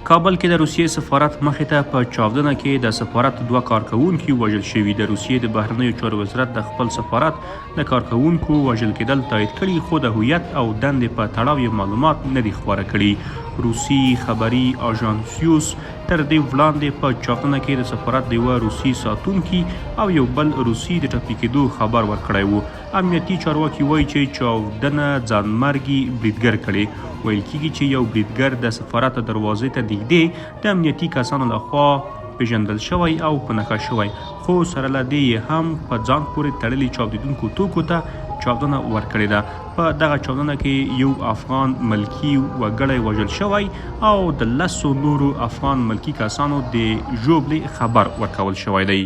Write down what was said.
کابل کې د روسیې سفارت مخې ته په چاودنه کې د سفارت 2 کارکوونکي وژل شوي. د روسیې د بهرنیو چارو وزارت د خپل سفارت د کارکوونکو وژل کېدل تایید کړي، خو د هویت او دندې په تړاو یې معلومات نه دي خپاره کړي. روسي خبري اژانسیوس تر دې وړاندې په چاودنه کې د سفارت د یوه روسي ساتونکي او یو بل روسي د ټپي کېدو خبر ورکړی و. امنیتي چارواکي وایي چې چاودنه ځانمرګي بریدګر کړې. ویل کېږي چې یو بریدګر د سفارت دروازې ته نږدې د امنیتي کسانو لخوا پیژندل شوی او په نښه شوی، خو سره له دې یې هم په ځان پورې تړلي چاودېدونکو توکو ته چاودنه ورکړې ده. په دغه چاودنه کې یو افغان ملکي وګړی وژل شوی او د 10 نورو افغان ملکي کسانو د ژوبلې خبر ورکول شوی دی.